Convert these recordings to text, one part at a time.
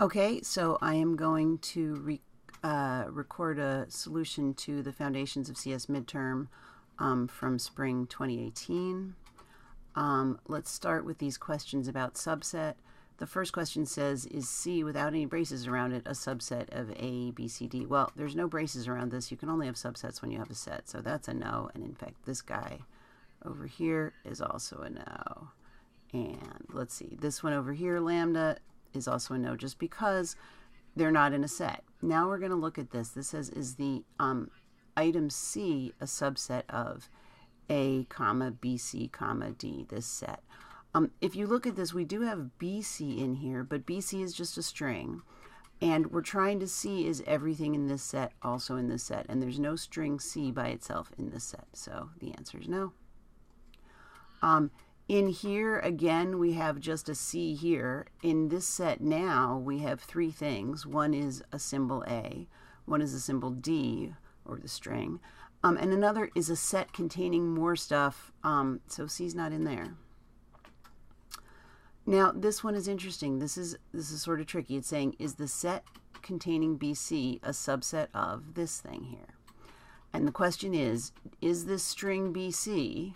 Okay, so I am going to record a solution to the Foundations of CS midterm from spring 2018. Let's start with these questions about subset. The first question says, is C without any braces around it a subset of A, B, C, D? Well, there's no braces around this. You can only have subsets when you have a set, so that's a no. And in fact, this guy over here is also a no. And let's see, this one over here, lambda, is also a no just because they're not in a set. Now we're going to look at this. This says, is the item C a subset of A, comma, BC, comma, D, this set? If you look at this, we do have BC in here, but BC is just a string. And we're trying to see, is everything in this set also in this set? And there's no string C by itself in this set. So the answer is no. In here, again, we have just a C here. In this set now, we have three things. One is a symbol A, one is a symbol D, or the string, and another is a set containing more stuff, so C's not in there. Now, this one is interesting. This is sort of tricky. It's saying, is the set containing BC a subset of this thing here? And the question is this string BC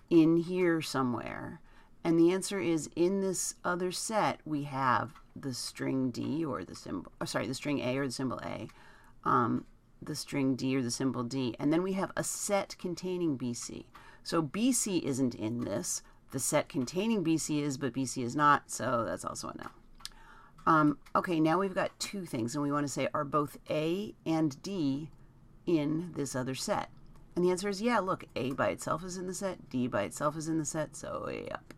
in here somewhere? And the answer is, in this other set we have the string D or the symbol, the string A or the symbol A, the string D or the symbol D, and then we have a set containing BC. So BC isn't in this. The set containing BC is, but BC is not, so that's also a no. Okay, now we've got two things, and we want to say, are both A and D in this other set? And the answer is, yeah, look, A by itself is in the set, D by itself is in the set, so yep.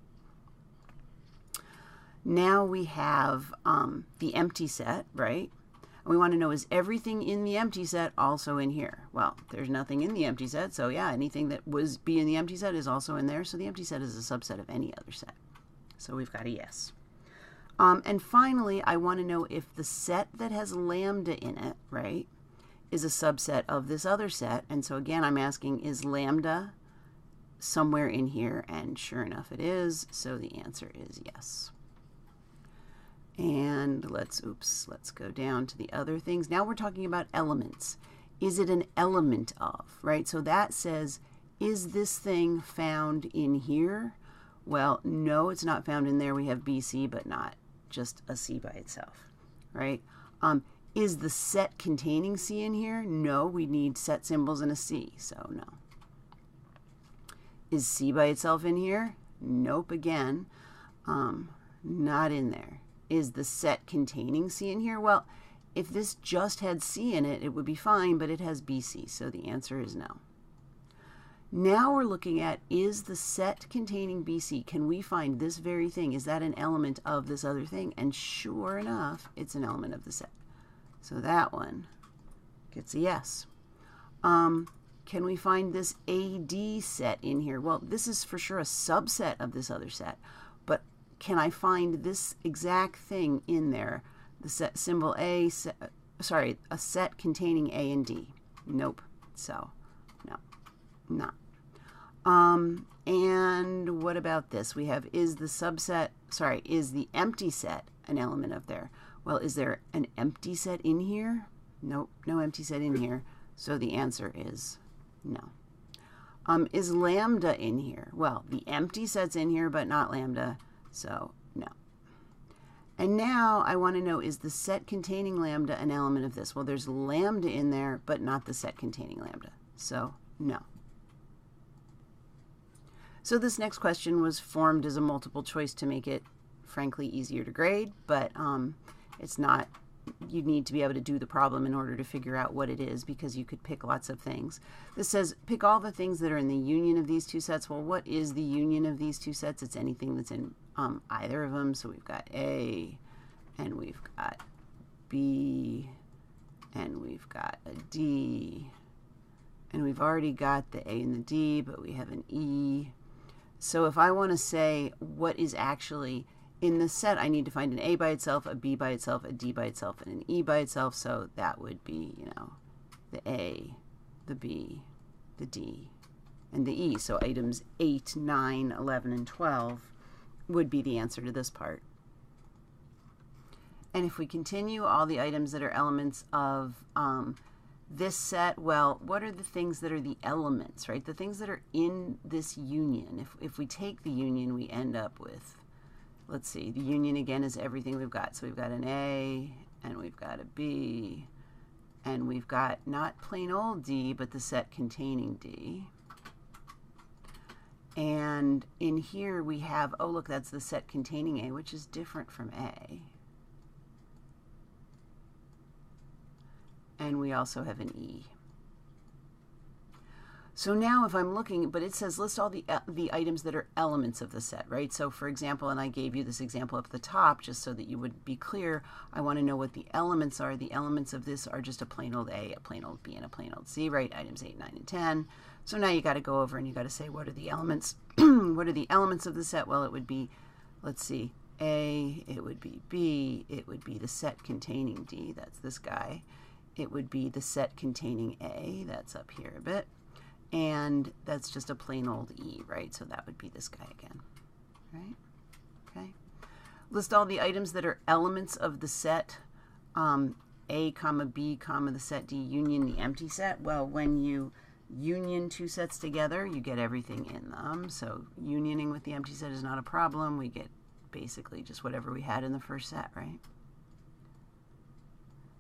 Now we have the empty set, right? And we want to know, is everything in the empty set also in here? Well, there's nothing in the empty set, so yeah, anything that was be in the empty set is also in there, so the empty set is a subset of any other set. So we've got a yes. And finally, I want to know if the set that has lambda in it, right, is a subset of this other set. And so again, I'm asking, is lambda somewhere in here? And sure enough, it is. So the answer is yes. And let's go down to the other things. Now we're talking about elements. Is it an element of, right? So that says, is this thing found in here? Well, no, it's not found in there. We have BC, but not just a C by itself, right? Is the set containing C in here? No, we need set symbols and a C, so no. Is C by itself in here? Nope, again, not in there. Is the set containing C in here? Well, if this just had C in it, it would be fine, but it has BC, so the answer is no. Now we're looking at, is the set containing BC? Can we find this very thing? Is that an element of this other thing? And sure enough, it's an element of the set. So that one gets a yes. Can we find this AD set in here? Well, this is for sure a subset of this other set, but can I find this exact thing in there? The set symbol A, a set containing A and D. Nope. So, no, not. And what about this? We have, is the empty set an element of there? Well, is there an empty set in here? Nope, no empty set in here. So the answer is no. Is lambda in here? Well, the empty set's in here, but not lambda, so no. And now I want to know, is the set containing lambda an element of this? Well, there's lambda in there, but not the set containing lambda, so no. So this next question was formed as a multiple choice to make it, frankly, easier to grade, but it's not. You need to be able to do the problem in order to figure out what it is, because you could pick lots of things. This says, pick all the things that are in the union of these two sets. Well, what is the union of these two sets? It's anything that's in either of them. So we've got A, and we've got B, and we've got a D, and we've already got the A and the D, but we have an E. So if I want to say what is actually in this set, I need to find an A by itself, a B by itself, a D by itself, and an E by itself. So that would be, you know, the A, the B, the D, and the E. So items 8, 9, 11, and 12 would be the answer to this part. And if we continue, all the items that are elements of this set, well, what are the things that are the elements, right? The things that are in this union. If we take the union, we end up with, let's see, the union again is everything we've got. So we've got an A, and we've got a B, and we've got not plain old D, but the set containing D. And in here we have, oh look, that's the set containing A, which is different from A. And we also have an E. So now if I'm looking, but it says list all the items that are elements of the set, right? So for example, and I gave you this example up at the top just so that you would be clear, I want to know what the elements are. The elements of this are just a plain old A, a plain old B, and a plain old C, right? Items 8, 9, and 10. So now you got to go over and you got to say, what are the elements? What are the elements of the set? Well, it would be, let's see, A, it would be B, it would be the set containing D, that's this guy. It would be the set containing A, that's up here a bit. And that's just a plain old E, right? So that would be this guy again, right? Okay. List all the items that are elements of the set A, comma, B, comma, the set D, union the empty set. Well, when you union two sets together, you get everything in them. So unioning with the empty set is not a problem. We get basically just whatever we had in the first set, right?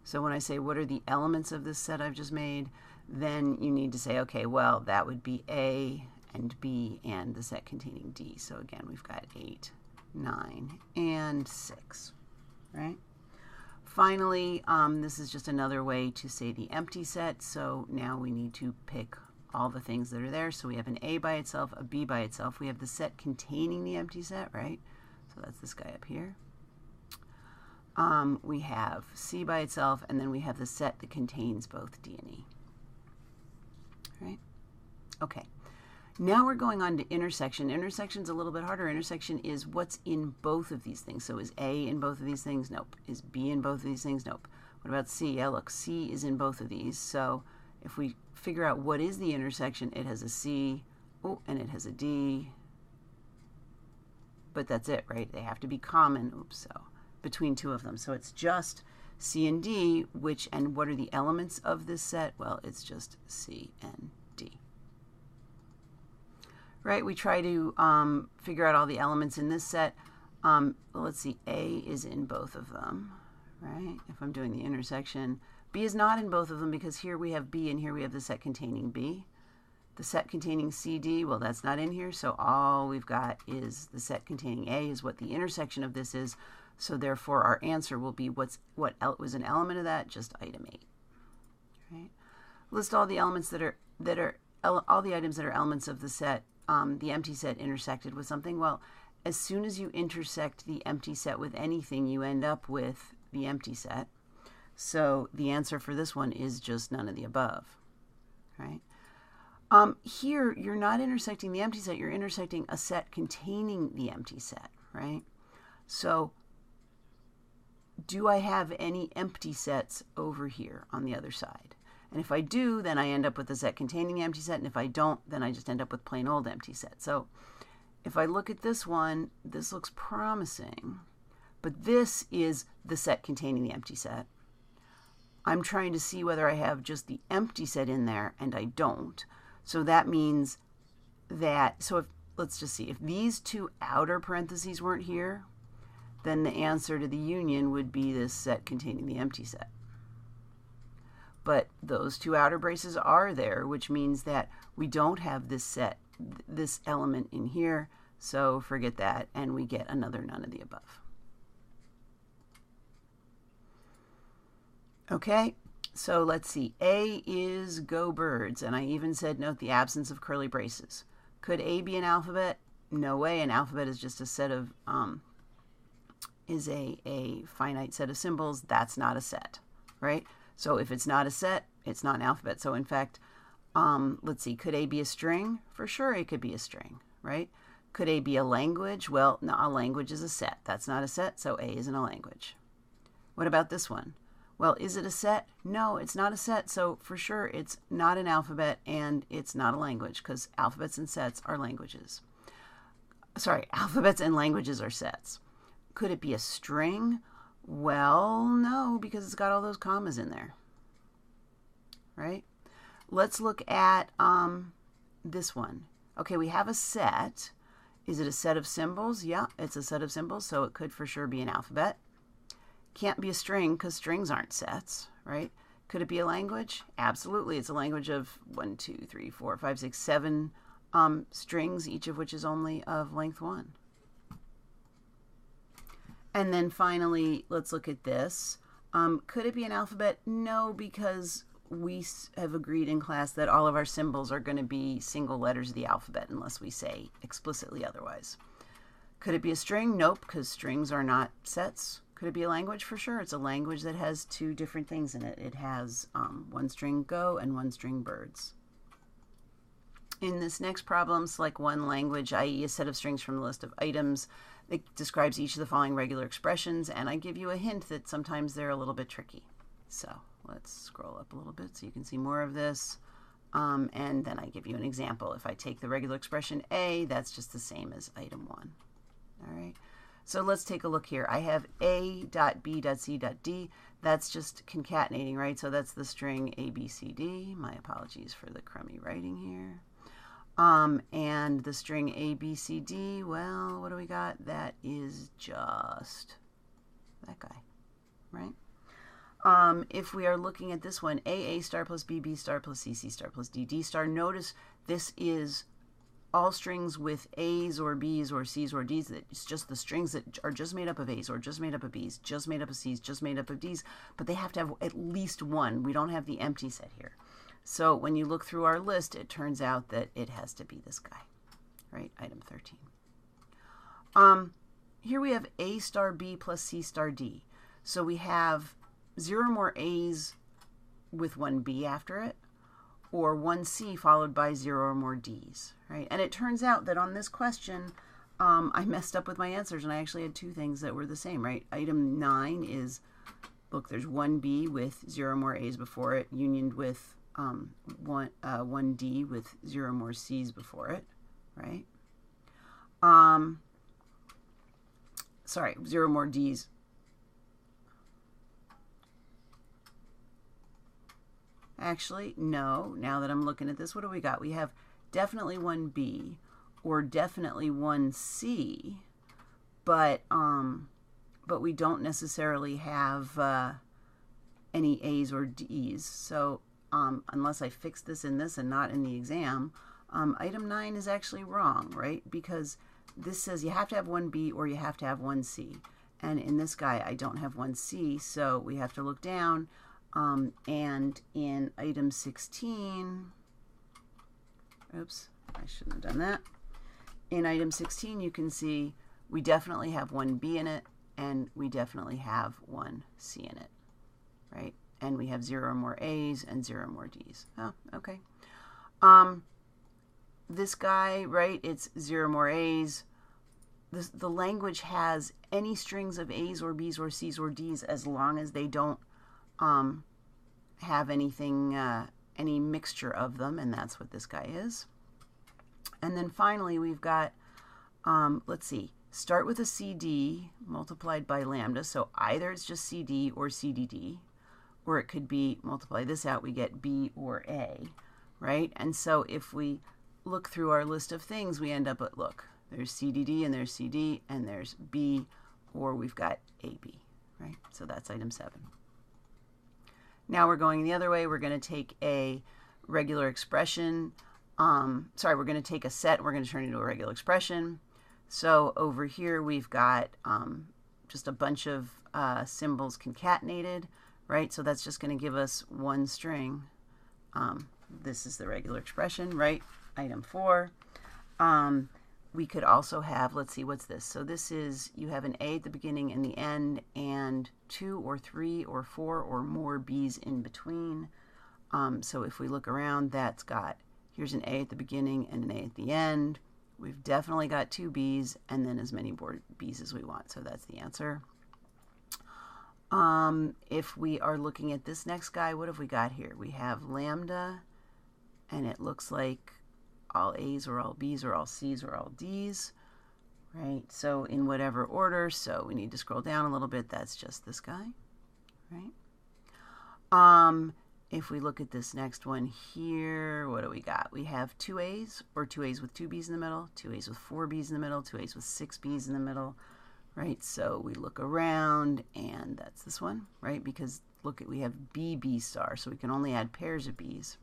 So when I say what are the elements of this set I've just made, then you need to say, okay, well, that would be A and B and the set containing D. So again, we've got 8, 9, and 6, right? Finally, this is just another way to say the empty set. So now we need to pick all the things that are there. So we have an A by itself, a B by itself. We have the set containing the empty set, right? So that's this guy up here. We have C by itself, and then we have the set that contains both D and E. Right? Okay. Now we're going on to intersection. Intersection's a little bit harder. Intersection is what's in both of these things. So is A in both of these things? Nope. Is B in both of these things? Nope. What about C? Yeah, look, C is in both of these. So if we figure out what is the intersection, it has a C, oh, and it has a D. But that's it, right? They have to be common, oops, so between two of them. So it's just C and D, and what are the elements of this set? Well, it's just C and D. Right, we try to figure out all the elements in this set. Let's see, A is in both of them, right? If I'm doing the intersection. B is not in both of them because here we have B and here we have the set containing B. The set containing CD, well, that's not in here, so all we've got is the set containing A is what the intersection of this is. So therefore, our answer will be what was an element of that? Just item 8. Right? List all the elements all the items that are elements of the set. The empty set intersected with something. Well, as soon as you intersect the empty set with anything, you end up with the empty set. So the answer for this one is just none of the above. Right? Here, you're not intersecting the empty set. You're intersecting a set containing the empty set. Right? So do I have any empty sets over here on the other side? And if I do, then I end up with the set containing the empty set, and if I don't, then I just end up with plain old empty set. So if I look at this one, this looks promising, but this is the set containing the empty set. I'm trying to see whether I have just the empty set in there, and I don't. So that means that, so if, let's just see, if these two outer parentheses weren't here, then the answer to the union would be this set containing the empty set. But those two outer braces are there, which means that we don't have this set, this element in here, so forget that, and we get another none of the above. Okay, so let's see. A is go birds, and I even said note the absence of curly braces. Could A be an alphabet? No way. An alphabet is just a set of, is a finite set of symbols. That's not a set, right? So if it's not a set, it's not an alphabet. So in fact, let's see, could A be a string? For sure it could be a string, right? Could A be a language? Well, no, a language is a set. That's not a set, so A isn't a language. What about this one? Well, is it a set? No, it's not a set, so for sure it's not an alphabet and it's not a language because alphabets and sets are languages. Sorry, alphabets and languages are sets. Could it be a string? Well, no, because it's got all those commas in there, right? Let's look at this one. Okay, we have a set. Is it a set of symbols? Yeah, it's a set of symbols, so it could for sure be an alphabet. Can't be a string because strings aren't sets, right? Could it be a language? Absolutely. It's a language of 1, 2, 3, 4, 5, 6, 7 strings, each of which is only of length 1. And then finally, let's look at this. Could it be an alphabet? No, because we have agreed in class that all of our symbols are going to be single letters of the alphabet unless we say explicitly otherwise. Could it be a string? Nope, because strings are not sets. Could it be a language? For sure. It's a language that has two different things in it. It has one string go and one string birds. In this next problem, select one language, i.e. a set of strings from the list of items. It describes each of the following regular expressions, and I give you a hint that sometimes they're a little bit tricky. So let's scroll up a little bit so you can see more of this. And then I give you an example. If I take the regular expression A, that's just the same as item 1. All right. So let's take a look here. I have A.B.C.D. That's just concatenating, right? So that's the string ABCD. My apologies for the crummy writing here. And the string ABCD, well, what do we got? That is just that guy, right? If we are looking at this one, AA star plus BB star plus CC star plus DD star, notice this is all strings with A's or B's or C's or D's. It's just the strings that are just made up of A's or just made up of B's, just made up of C's, just made up of D's, but they have to have at least one. We don't have the empty set here. So when you look through our list, it turns out that it has to be this guy, right? Item 13. Here we have A star B plus C star D. So we have 0 or more A's with one B after it, or one C followed by 0 or more D's, right? And it turns out that on this question, I messed up with my answers, and I actually had two things that were the same, right? Item 9 is, look, there's one B with 0 or more A's before it, unioned with one D with 0 or more C's before it, right? Sorry, 0 or more D's. Actually, no. Now that I'm looking at this, what do we got? We have definitely one B or definitely one C, but we don't necessarily have any A's or D's. So unless I fix this in this and not in the exam, item 9 is actually wrong, right? Because this says you have to have one B or you have to have one C. And in this guy, I don't have one C, so we have to look down. And in item 16, oops, I shouldn't have done that. In item 16, you can see we definitely have one B in it, and we definitely have one C in it, right? And we have 0 or more A's and 0 or more D's. Oh, okay. This guy, right, it's 0 or more A's. The language has any strings of A's or B's or C's or D's as long as they don't have anything, any mixture of them, and that's what this guy is. And then finally, we've got, let's see, start with a CD multiplied by lambda, so either it's just CD or CDD, or it could be, multiply this out, we get B or A, right? And so if we look through our list of things, we end up at, look, there's CDD and there's CD and there's B, or we've got AB, right? So that's item 7. Now we're going the other way. We're going to take a regular expression. Sorry, we're going to take a set and we're going to turn it into a regular expression. So over here we've got just a bunch of symbols concatenated, right? So that's just going to give us one string. This is the regular expression, right? Item 4. We could also have, let's see, what's this? So this is, you have an A at the beginning and the end, and 2 or 3 or 4 or more B's in between. So if we look around, that's got, here's an A at the beginning and an A at the end. We've definitely got 2 B's and then as many more B's as we want. So that's the answer. If we are looking at this next guy, what have we got here? We have lambda, and it looks like all A's or all B's or all C's or all D's. right? So in whatever order, so we need to scroll down a little bit. That's just this guy, right? If we look at this next one here, what do we got? We have 2 A's, or 2 A's with 2 B's in the middle, 2 A's with 4 B's in the middle, 2 A's with 6 B's in the middle, right? So we look around, and that's this one, right? Because look, we have B, B star, so we can only add pairs of B's.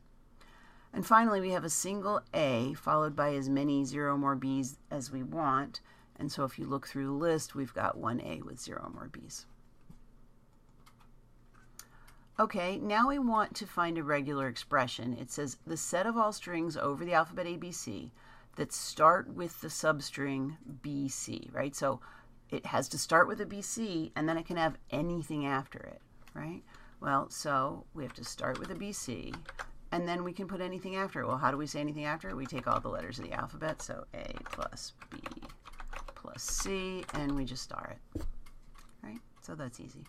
And finally, we have a single A followed by as many 0 or more B's as we want. And so if you look through the list, we've got 1 A with 0 or more B's. Okay, now we want to find a regular expression. It says the set of all strings over the alphabet ABC that start with the substring BC, right? So it has to start with a BC, and then it can have anything after it, right? Well, so we have to start with a BC, and then we can put anything after it. Well, how do we say anything after it? We take all the letters of the alphabet, so A plus B plus C, and we just star it, right? So that's easy.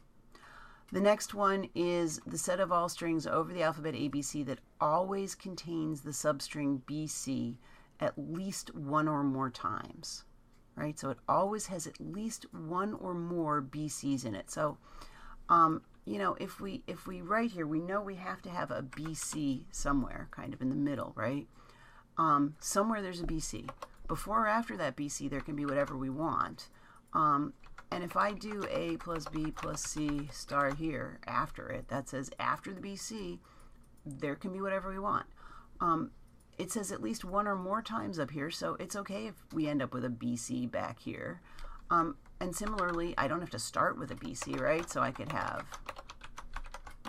The next one is the set of all strings over the alphabet ABC that always contains the substring BC at least 1 or more times, right? So it always has at least 1 or more BCs in it. So, you know, if we write here, we know we have to have a BC somewhere, kind of in the middle, right? Somewhere there's a BC. Before or after that BC, there can be whatever we want. And if I do A plus B plus C star here after it, that says after the BC, there can be whatever we want. It says at least 1 or more times up here, so it's okay if we end up with a BC back here. And similarly, I don't have to start with a BC, right? So I could have,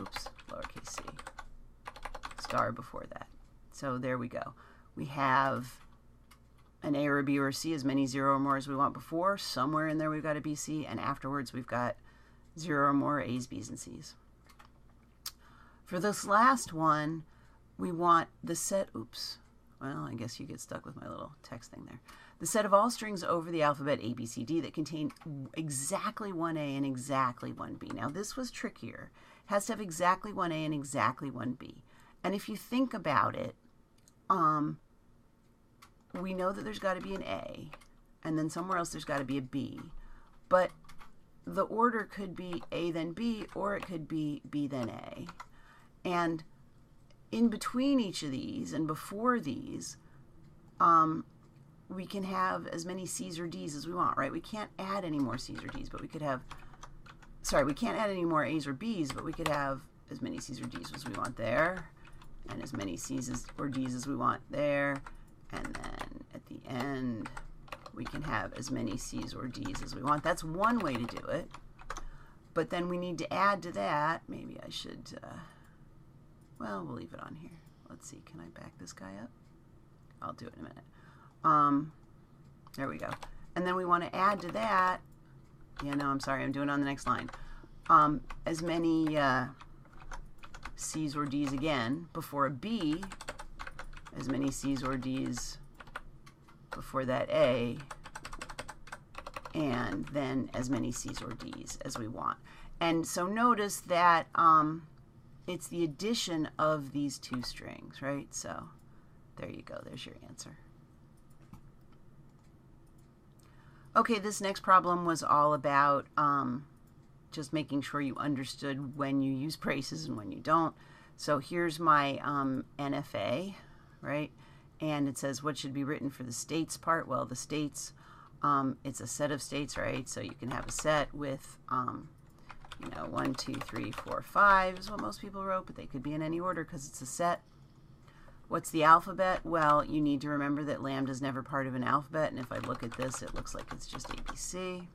oops, lowercase c, star before that. So there we go. We have an A or a B or a C, as many 0 or more as we want before. Somewhere in there we've got a BC, and afterwards we've got 0 or more A's, B's, and C's. For this last one, we want the set, oops, well, I guess you get stuck with my little text thing there. The set of all strings over the alphabet A, B, C, D that contain exactly 1 A and exactly 1 B. Now this was trickier. It has to have exactly 1 A and exactly 1 B. And if you think about it, we know that there's got to be an A, and then somewhere else there's got to be a B. But the order could be A then B, or it could be B then A. And in between each of these and before these, we can have as many C's or D's as we want, right? We can't add any more C's or D's, but we could have, sorry, we can't add any more A's or B's, but we could have as many C's or D's as we want there, and as many C's or D's as we want there. And then at the end, we can have as many C's or D's as we want. That's one way to do it. But then we need to add to that. Maybe I should, well, we'll leave it on here. Let's see, can I back this guy up? I'll do it in a minute. There we go. And then we want to add to that, yeah, no, I'm sorry, I'm doing it on the next line. As many C's or D's again before a B, as many C's or D's before that A, and then as many C's or D's as we want. And so notice that it's the addition of these two strings, right? So there you go, there's your answer. Okay, this next problem was all about just making sure you understood when you use braces and when you don't. So here's my NFA, right? And it says what should be written for the states part. Well, the states, it's a set of states, right? So you can have a set with, you know, 1, 2, 3, 4, 5 is what most people wrote, but they could be in any order because it's a set. What's the alphabet? Well, you need to remember that lambda is never part of an alphabet, and if I look at this, it looks like it's just ABC.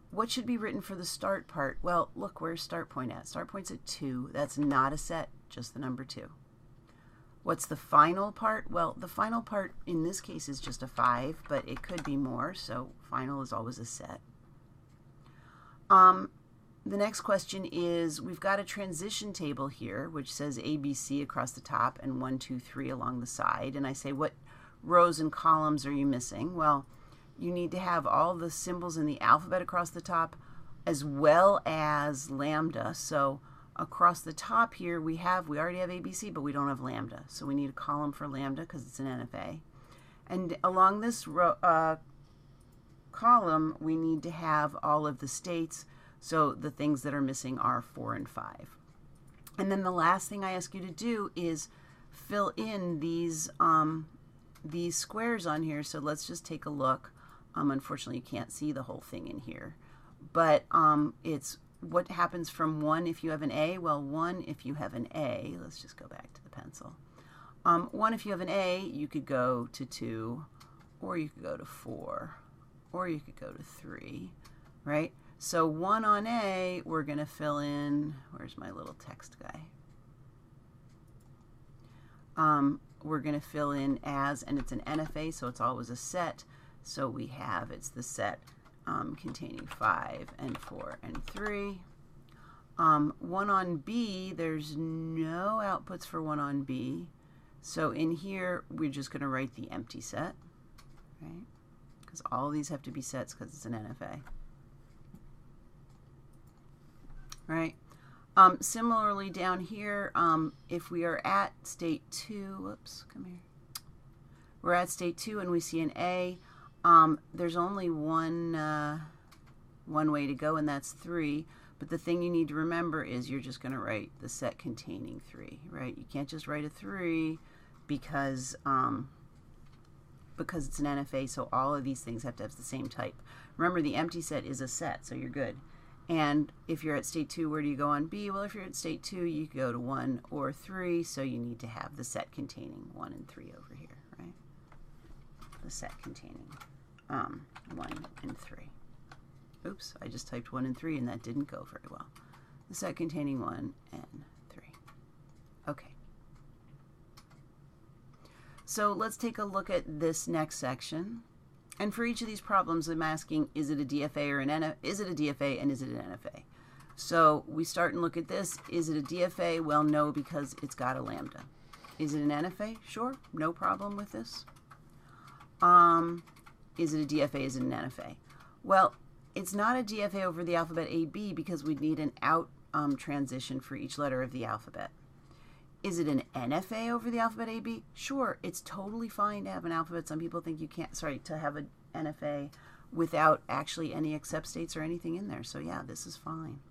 What should be written for the start part? Well, look, where's start point at? Start point's at 2. That's not a set, just the number 2. What's the final part? Well, the final part in this case is just a 5, but it could be more, so final is always a set. The next question is, we've got a transition table here, which says ABC across the top and 1, 2, 3 along the side. And I say, what rows and columns are you missing? Well, you need to have all the symbols in the alphabet across the top as well as lambda. So across the top here, we already have ABC, but we don't have lambda. So we need a column for lambda because it's an NFA. And along this row, column, we need to have all of the states, so the things that are missing are 4 and 5. And then the last thing I ask you to do is fill in these squares on here. So let's just take a look. Unfortunately, you can't see the whole thing in here, but it's what happens from 1 if you have an A. Well, 1 if you have an A, let's just go back to the pencil. 1 if you have an A, you could go to 2, or you could go to 4, or you could go to 3, right? So 1 on A, we're going to fill in, where's my little text guy? We're going to fill in as, and it's an NFA, so it's always a set. So we have, it's the set containing 5 and 4 and 3. 1 on B, there's no outputs for 1 on B. So in here, we're just going to write the empty set, right? Because all these have to be sets because it's an NFA. Right? Similarly down here, if we are at state 2, whoops, come here. We're at state 2 and we see an A. There's only one way to go, and that's 3. But the thing you need to remember is you're just going to write the set containing 3, right? You can't just write a 3 because it's an NFA, so all of these things have to have the same type. Remember, the empty set is a set, so you're good. And if you're at state 2, where do you go on B? Well, if you're at state 2, you can go to 1 or 3, so you need to have the set containing 1 and 3 over here, right? The set containing 1 and 3. Oops, I just typed 1 and 3, and that didn't go very well. The set containing 1 and 3. Okay. So let's take a look at this next section. And for each of these problems, I'm asking, is it a DFA or an NFA? Is it a DFA and is it an NFA? So we start and look at this. Is it a DFA? Well, no, because it's got a lambda. Is it an NFA? Sure, no problem with this. Is it a DFA? Is it an NFA? Well, it's not a DFA over the alphabet AB because we'd need an out transition for each letter of the alphabet. Is it an NFA over the alphabet AB? Sure, it's totally fine to have an alphabet. Some people think you can't, to have an NFA without actually any accept states or anything in there. So yeah, this is fine.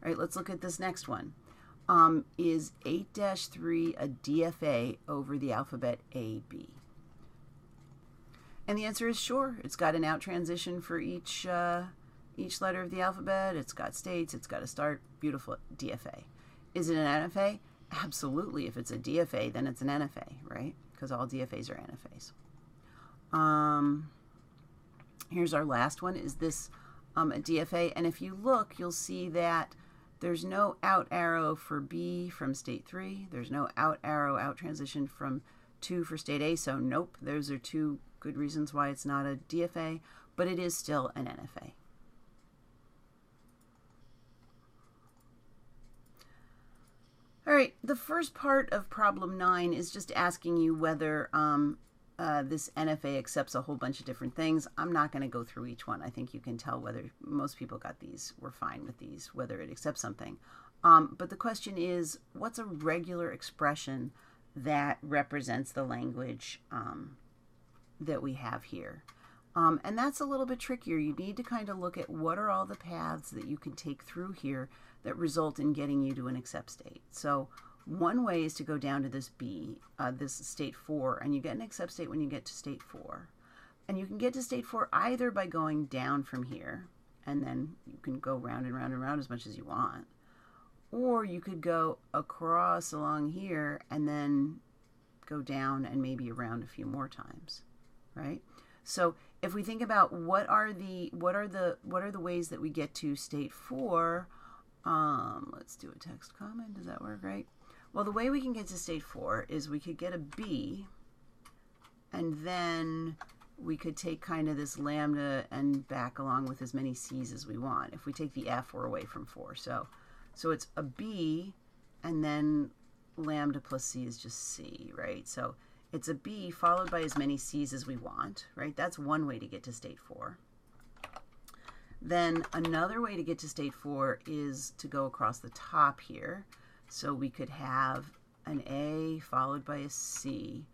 All right, let's look at this next one. Is 8-3 a DFA over the alphabet AB? And the answer is sure. It's got an out transition for each letter of the alphabet. It's got states. It's got a start. Beautiful. DFA. Is it an NFA? Absolutely. If it's a DFA, then it's an NFA, right? Because all DFAs are NFAs. Here's our last one. Is this a DFA? And if you look, you'll see that there's no out arrow for B from state 3. There's no out arrow, out transition from 2 for state A. So nope, those are 2 good reasons why it's not a DFA, but it is still an NFA. All right, the first part of problem 9 is just asking you whether this NFA accepts a whole bunch of different things. I'm not going to go through each one. I think you can tell whether most people got these, were fine with these, whether it accepts something. But the question is, what's a regular expression that represents the language that we have here? And that's a little bit trickier. You need to kind of look at what are all the paths that you can take through here that result in getting you to an accept state. So one way is to go down to this B, this state 4, and you get an accept state when you get to state 4. And you can get to state 4 either by going down from here, and then you can go round and round and round as much as you want, or you could go across along here and then go down and maybe around a few more times, right? So if we think about what are the ways that we get to state 4, let's do a text comment. Does that work right? Well, the way we can get to state 4 is we could get a B, and then we could take kind of this lambda and back along with as many C's as we want. If we take the F, we're away from 4. So it's a B, and then lambda plus C is just C, right? So it's a B followed by as many C's as we want, right? That's one way to get to state 4. Then another way to get to state 4 is to go across the top here. So we could have an A followed by a C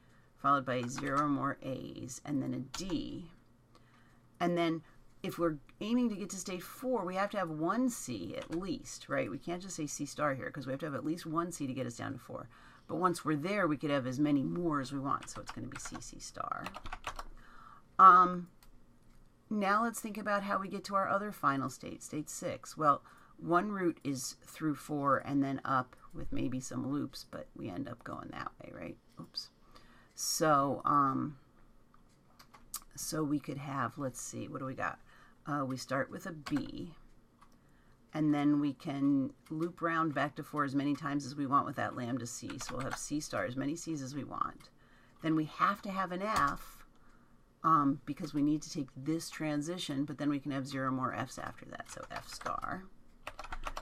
followed by 0 or more A's, and then a D. And then if we're aiming to get to state 4, we have to have one C at least, right? We can't just say C star here because we have to have at least one C to get us down to 4. But once we're there, we could have as many more as we want, so it's going to be C star. Now let's think about how we get to our other final state, state 6. Well, one route is through 4 and then up with maybe some loops, but we end up going that way, right? Oops. So, so we could have, let's see, what do we got? We start with a B, and then we can loop round back to 4 as many times as we want with that lambda C. So we'll have C star, as many C's as we want. Then we have to have an F, because we need to take this transition, but then we can have 0 more F's after that, so F star.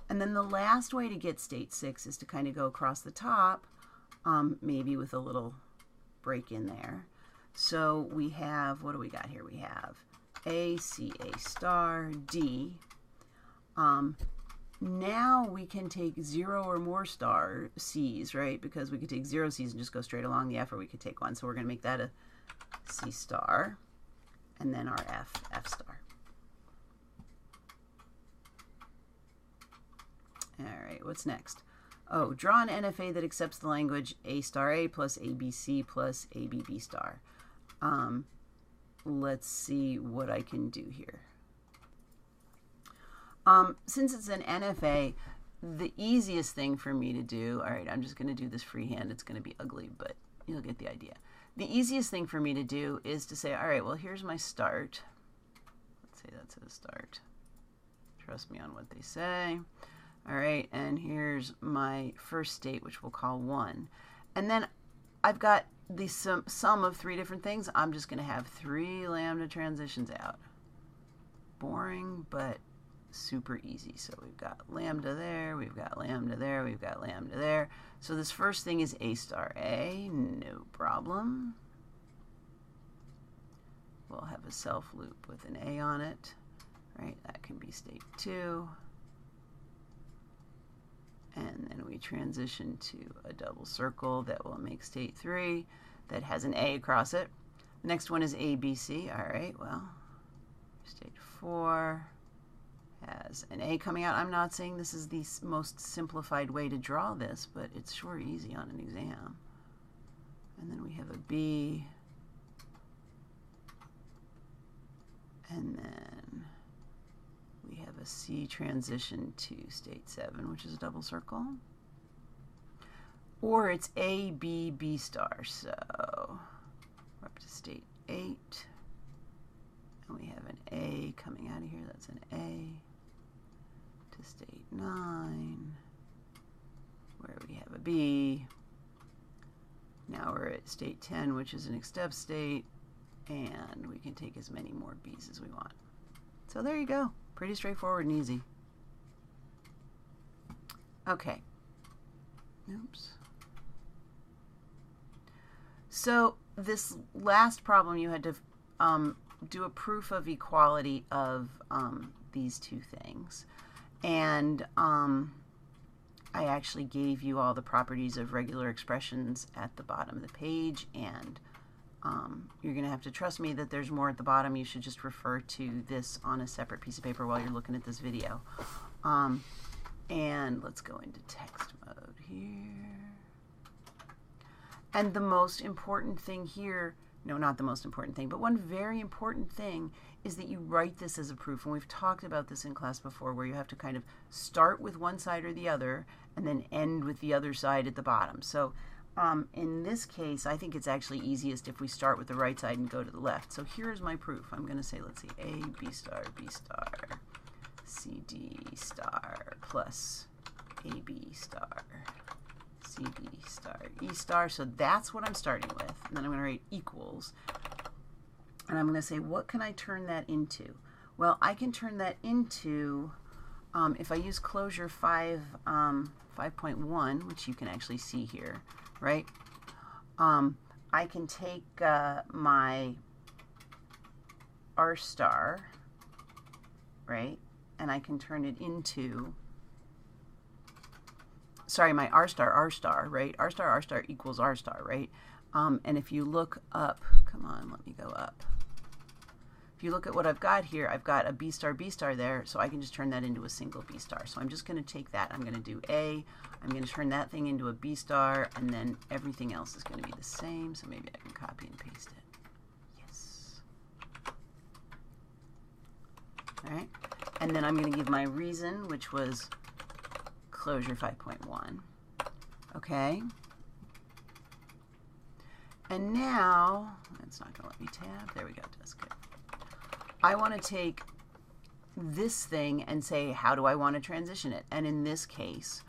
And then the last way to get state 6 is to kind of go across the top, maybe with a little break in there. So we have, what do we got here? We have A, C, A star, D. Now we can take 0 or more star C's, right? Because we could take 0 C's and just go straight along the F, or we could take 1. So we're going to make that a C star, and then our F, F star. All right, what's next? Oh, draw an NFA that accepts the language A star A plus ABC plus ABB star. Let's see what I can do here. Since it's an NFA, the easiest thing for me to do, all right, I'm just going to do this freehand. It's going to be ugly, but you'll get the idea. The easiest thing for me to do is to say, all right, well, here's my start. Let's say that's a start. Trust me on what they say. All right, and here's my first state, which we'll call 1. And then I've got the sum of 3 different things. I'm just going to have 3 lambda transitions out. Boring, but super easy. So we've got lambda there, we've got lambda there, we've got lambda there. So this first thing is A star A, no problem. We'll have a self loop with an A on it, right? That can be state 2. And then we transition to a double circle that will make state 3 that has an A across it. The next one is ABC. All right, well, state 4 has an A coming out. I'm not saying this is the most simplified way to draw this, but it's sure easy on an exam. And then we have a B. And then we have a C transition to state 7, which is a double circle. Or it's A, B, B star. So we're up to state 8. And we have an A coming out of here. That's an A. To state 9, where we have a B. Now we're at state 10, which is an extep state. And we can take as many more B's as we want. So there you go. Pretty straightforward and easy. Okay. Oops. So this last problem, you had to do a proof of equality of these two things. And I actually gave you all the properties of regular expressions at the bottom of the page, and you're going to have to trust me that there's more at the bottom. You should just refer to this on a separate piece of paper while you're looking at this video. And let's go into text mode here. And the most important thing here, no, not the most important thing, but one very important thing is that you write this as a proof. And we've talked about this in class before, where you have to kind of start with one side or the other and then end with the other side at the bottom. So in this case, I think it's actually easiest if we start with the right side and go to the left. So here's my proof. I'm going to say, let's see, A, B star, C, D star, plus A, B star, C, D star, E star. So that's what I'm starting with. And then I'm going to write equals. And I'm going to say, what can I turn that into? Well, I can turn that into, if I use closure 5.1, which you can actually see here, right? I can take my R star, right? And I can turn it into, sorry, my R star, right? R star equals R star, right? And if you look up, come on, let me go up. If you look at what I've got here, I've got a B star there, so I can just turn that into a single B star. So I'm just going to take that, I'm going to do A, I'm going to turn that thing into a B star, and then everything else is going to be the same, so maybe I can copy and paste it. Yes. All right, and then I'm going to give my reason, which was closure 5.1. Okay. And now, it's not going to let me tab. There we go, that's good. I want to take this thing and say, how do I want to transition it? And in this case,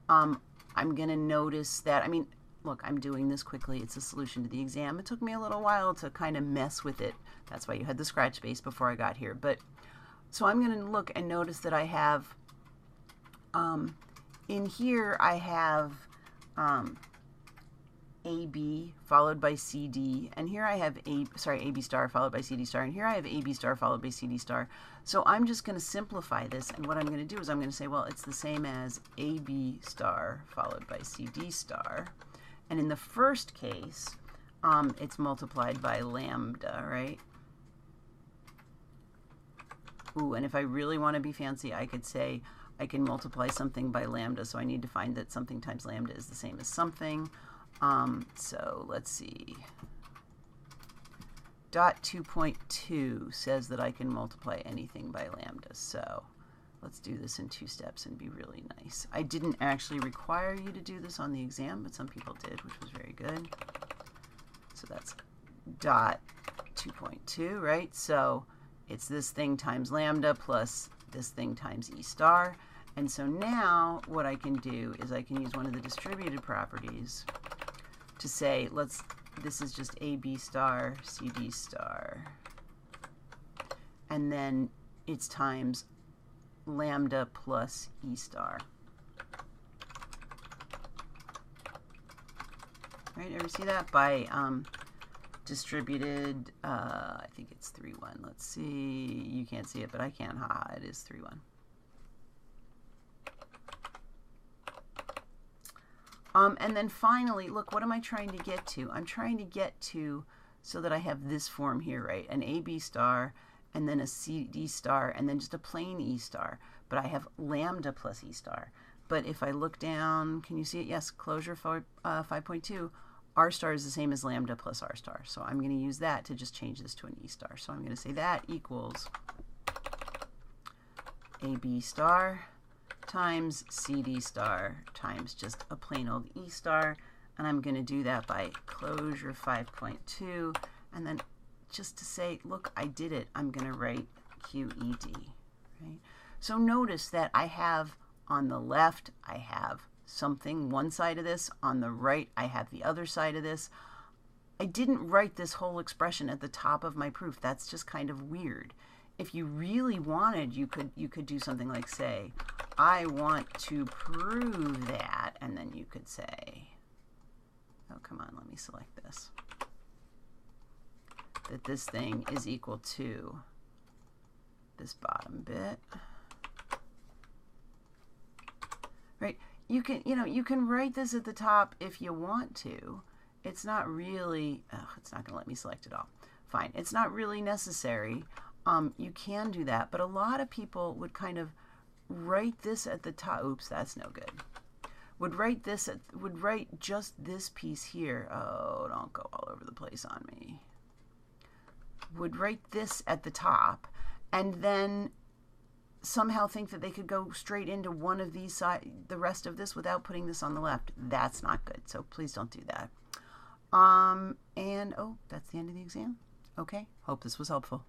I'm going to notice that, I mean, look, I'm doing this quickly. It's a solution to the exam. It took me a little while to kind of mess with it. That's why you had the scratch space before I got here. But so I'm going to look and notice that I have, in here I have AB followed by CD, and here I have AB star followed by CD star, and here I have AB star followed by CD star. So I'm just going to simplify this, and what I'm going to do is I'm going to say, well, it's the same as AB star followed by CD star, and in the first case, it's multiplied by lambda, right? Ooh, and if I really want to be fancy, I could say I can multiply something by lambda, so I need to find that something times lambda is the same as something. So let's see. Dot 2.2 says that I can multiply anything by lambda. So let's do this in 2 steps and be really nice. I didn't actually require you to do this on the exam, but some people did, which was very good. So that's dot 2.2, right? So it's this thing times lambda plus this thing times E star. And so now what I can do is I can use one of the distributed properties to say, this is just AB star, CD star, and then it's times lambda plus E star. Right, ever see that? By distributed, I think it's 3-1. Let's see, you can't see it, but I can, haha, it is 3-1. And then finally, look, what am I trying to get to? I'm trying to get to so that I have this form here, right? An AB star, and then a CD star, and then just a plain E star. But I have lambda plus E star. But if I look down, can you see it? Yes, closure 5.2, R star is the same as lambda plus R star. So I'm going to use that to just change this to an E star. So I'm going to say that equals AB star times CD star times just a plain old E star, and I'm going to do that by closure 5.2, and then just to say, look, I did it, I'm going to write QED, right? So notice that I have on the left, I have something, one side of this, on the right, I have the other side of this. I didn't write this whole expression at the top of my proof. That's just kind of weird. If you really wanted, you could do something like, say, I want to prove that, and then you could say, oh, come on, let me select this, that this thing is equal to this bottom bit, right? You can write this at the top if you want to. It's not really, oh, it's not going to let me select it all. Fine, it's not really necessary. You can do that, but a lot of people would kind of write this at the top. Oops, that's no good. Would write just this piece here. Oh, don't go all over the place on me. Would write this at the top, and then somehow think that they could go straight into one of these the rest of this without putting this on the left. That's not good. So please don't do that. And oh, that's the end of the exam. Okay. Hope this was helpful.